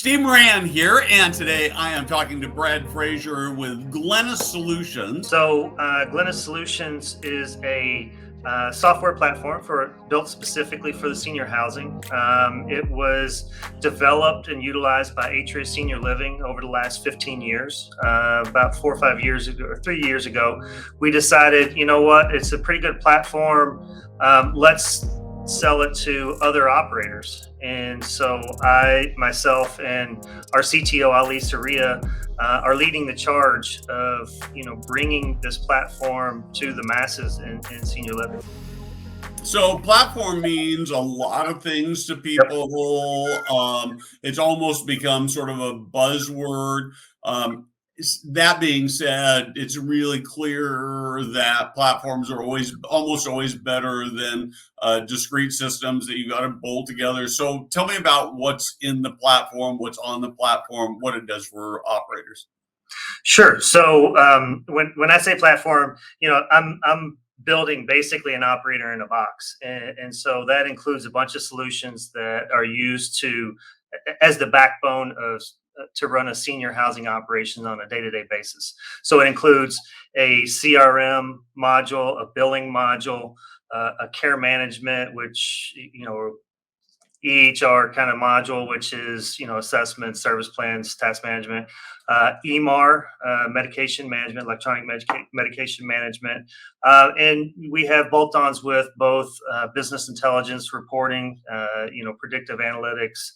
Steve Moran here, and today I am talking to Brad Frasher with Glennis Solutions. Glennis Solutions is a software platform built specifically for the senior housing. It was developed and utilized by Atria Senior Living over the last 15 years. About 4 or 5 years ago, or 3 years ago, we decided, you know what, it's a pretty good platform. Let's sell it to other operators. And so I, myself, and our CTO, Ali Saria, are leading the charge of, bringing this platform to the masses in senior living. So platform means a lot of things to people. It's almost become sort of a buzzword. That being said, it's really clear that platforms are almost always better than discrete systems that you got to bolt together. So tell me about what's in the platform, what's on the platform, what it does for operators. Sure. So when I say platform, I'm building basically an operator in a box, and so that includes a bunch of solutions that are used as the backbone to run a senior housing operation on a day-to-day basis. So it includes a CRM module, a billing module, a care management, which EHR kind of module, which is assessment, service plans, task management, EMR, medication management, electronic medication management, and we have bolt-ons with both business intelligence reporting, predictive analytics,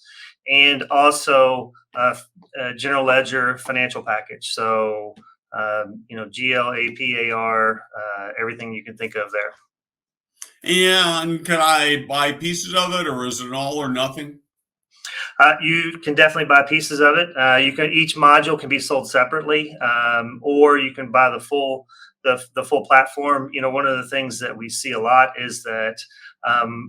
and also general ledger financial package. So GL, AP, AR, everything you can think of there. And can I buy pieces of it, or is it all or nothing? You can definitely buy pieces of it. Each module can be sold separately, or you can buy the full platform. One of the things that we see a lot is that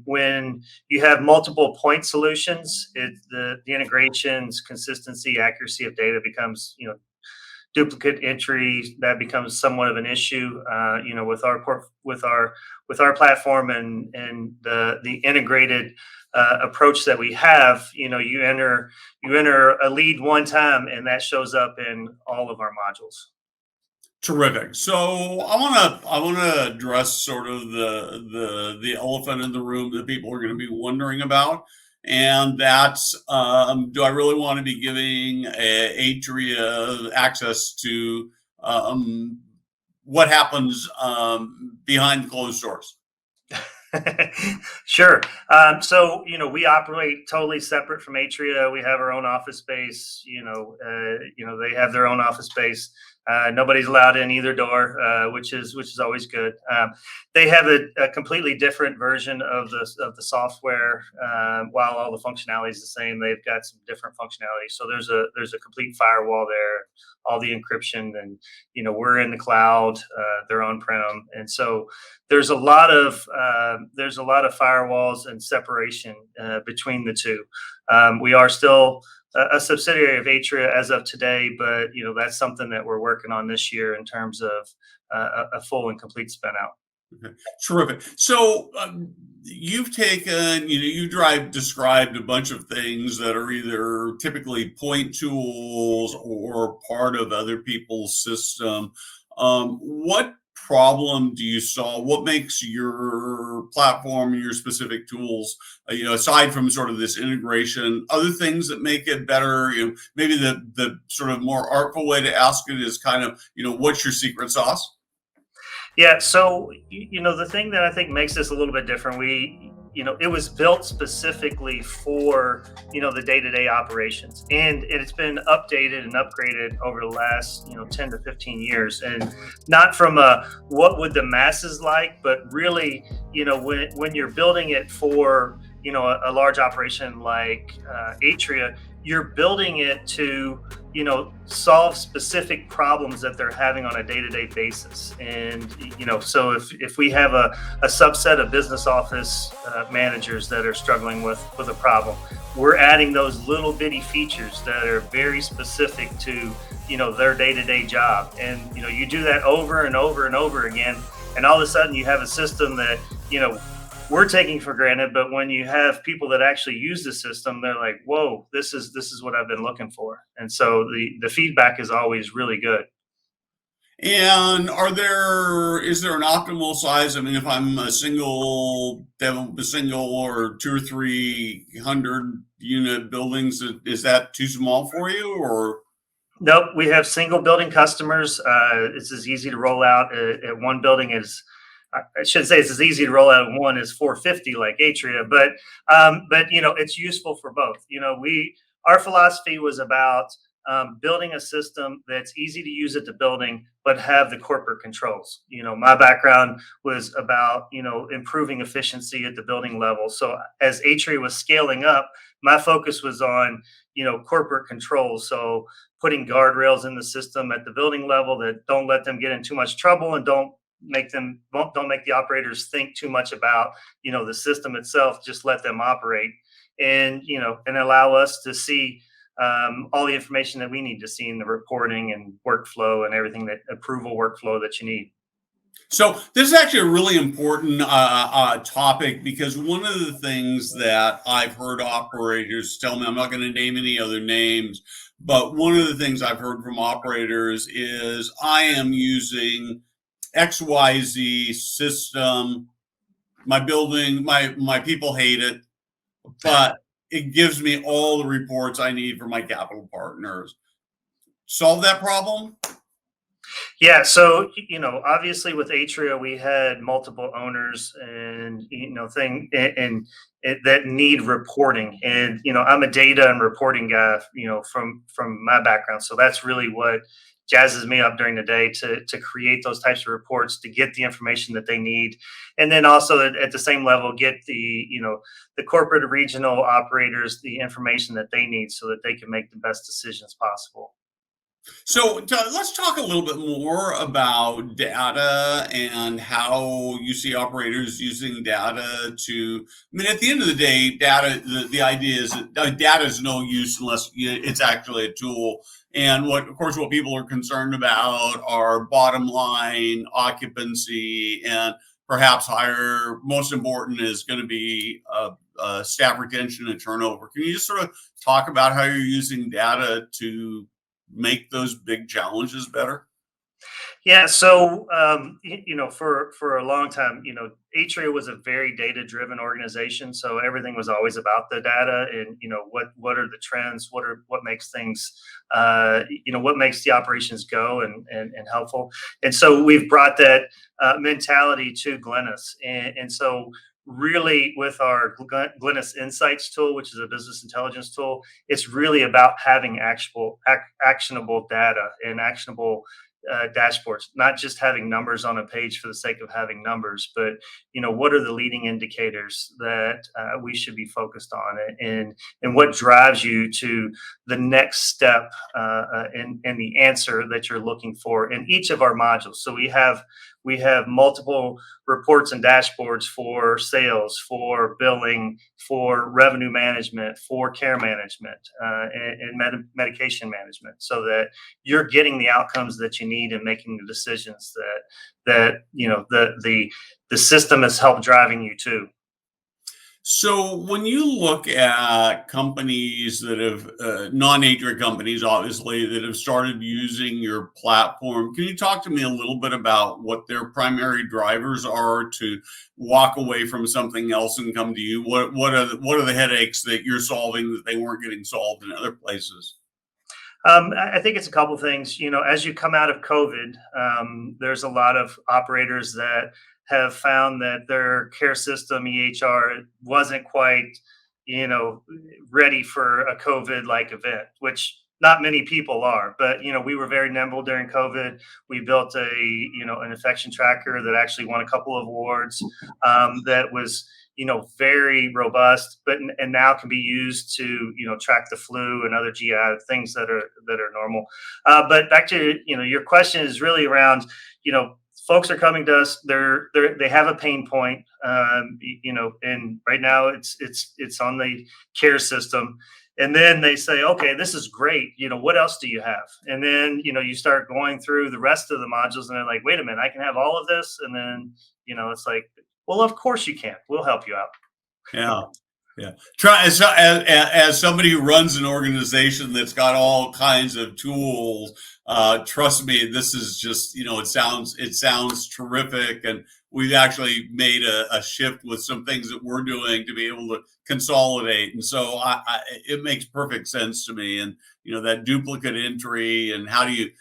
when you have multiple point solutions, the integrations, consistency, accuracy of data becomes duplicate entry. That becomes somewhat of an issue. With our platform and the integrated approach that we have, you enter a lead one time, and that shows up in all of our modules. Terrific. So I want to address sort of the elephant in the room that people are going to be wondering about. And that's, do I really want to be giving Atria access to what happens behind closed doors? Sure. So, we operate totally separate from Atria. We have our own office space. They have their own office space. Nobody's allowed in either door, which is always good. They have a completely different version of the software. While all the functionality is the same, they've got some different functionality. So there's a complete firewall there, all the encryption, and we're in the cloud, they're on-prem, and so there's a lot of firewalls and separation between the two. We are still a subsidiary of Atria as of today, but that's something that we're working on this year in terms of a full and complete spin out. Okay. Terrific. So you've taken, described a bunch of things that are either typically point tools or part of other people's system. What problem do you solve? What makes your platform, your specific tools, aside from sort of this integration, other things that make it better? Maybe the sort of more artful way to ask it is kind of, what's your secret sauce? Yeah. So, the thing that I think makes this a little bit different, it was built specifically for, the day-to-day operations, and it's been updated and upgraded over the last, 10 to 15 years. And not from what would the masses like, but really, when you're building it for, a large operation like Atria, you're building it to, solve specific problems that they're having on a day-to-day basis. And, so if we have a subset of business office managers that are struggling with a problem, we're adding those little bitty features that are very specific to, their day-to-day job. And, you do that over and over and over again. And all of a sudden you have a system that, we're taking for granted. But when you have people that actually use the system, they're like, "Whoa, this is what I've been looking for." And so the feedback is always really good. And is there an optimal size? I mean, if I'm a single or 2 or 3 hundred unit buildings, is that too small for you? Or Nope, we have single building customers. It's as easy to roll out at one building as I should say. It's as easy to roll out at one as 450 like Atria, but it's useful for both. We our philosophy was about building a system that's easy to use at the building, but have the corporate controls. My background was about improving efficiency at the building level. So as Atria was scaling up, my focus was on corporate controls. So putting guardrails in the system at the building level that don't let them get in too much trouble and don't make the operators think too much about the system itself. Just let them operate, and allow us to see all the information that we need to see in the reporting and workflow and everything, that approval workflow that you need. so this is actually a really important topic, because one of the things that I've heard operators tell me, I'm not going to name any other names, but one of the things I've heard from operators is I am using XYZ system. My people hate it, but it gives me all the reports I need for my capital partners. Solve that problem? Yeah, so obviously with Atria, we had multiple owners, and that need reporting, and I'm a data and reporting guy, from my background, so that's really what jazzes me up during the day to create those types of reports, to get the information that they need, and then also at the same level get the corporate regional operators the information that they need so that they can make the best decisions possible. So let's talk a little bit more about data and how you see operators using data to. I mean, at the end of the day, the idea is that data is no use unless it's actually a tool. And of course, what people are concerned about are bottom line occupancy, and perhaps higher. Most important is going to be staff retention and turnover. Can you just sort of talk about how you're using data to make those big challenges better? Yeah, so for a long time, Atria was a very data driven organization. So everything was always about the data, and what are the trends, what makes things, what makes the operations go, and helpful. And so we've brought that mentality to Glennis, and so really with our Glennis Insights tool, which is a business intelligence tool, it's really about having actionable data and actionable dashboards, not just having numbers on a page for the sake of having numbers, but what are the leading indicators that we should be focused on, and what drives you to the next step, and the answer that you're looking for in each of our modules. So we have multiple reports and dashboards for sales, for billing, for revenue management, for care management, and medication management, so that you're getting the outcomes that you need and making the decisions that the system has helped driving you to. So when you look at companies that have non-Atria companies, obviously, that have started using your platform, can you talk to me a little bit about what their primary drivers are to walk away from something else and come to you? What are the headaches that you're solving that they weren't getting solved in other places? I think it's a couple things. As you come out of COVID, there's a lot of operators that have found that their care system EHR wasn't quite, you know, ready for a COVID-like event, which not many people are. But we were very nimble during COVID. We built an infection tracker that actually won a couple of awards. That was very robust, but and now can be used to track the flu and other GI things that are normal. But back to your question is really around folks are coming to us. They have a pain point, and right now it's on the care system. And then they say, okay, this is great. What else do you have? And then you start going through the rest of the modules, and they're like, wait a minute, I can have all of this. And then it's like, Well, of course you can. We'll help you out. Yeah. Yeah. Try as somebody who runs an organization that's got all kinds of tools. Trust me, this is just, it sounds terrific, and we've actually made a shift with some things that we're doing to be able to consolidate. And so it makes perfect sense to me. And that duplicate entry, and how do you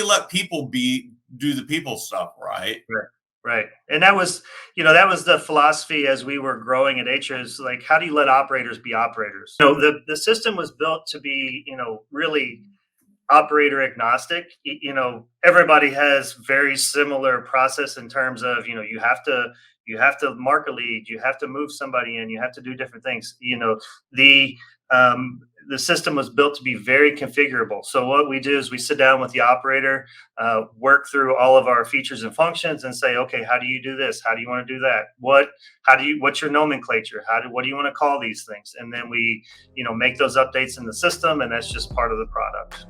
let people do the people stuff, right? Right. Right. And that was the philosophy as we were growing at Atria, is like, how do you let operators be operators? The system was built to be, really operator agnostic. Everybody has very similar process in terms of, you have to mark a lead, you have to move somebody in, you have to do different things. The um, the system was built to be very configurable. So what we do is we sit down with the operator, work through all of our features and functions, and say, okay, how do you do this? How do you want to do that? What's your nomenclature? What do you want to call these things? And then we, make those updates in the system, and that's just part of the product.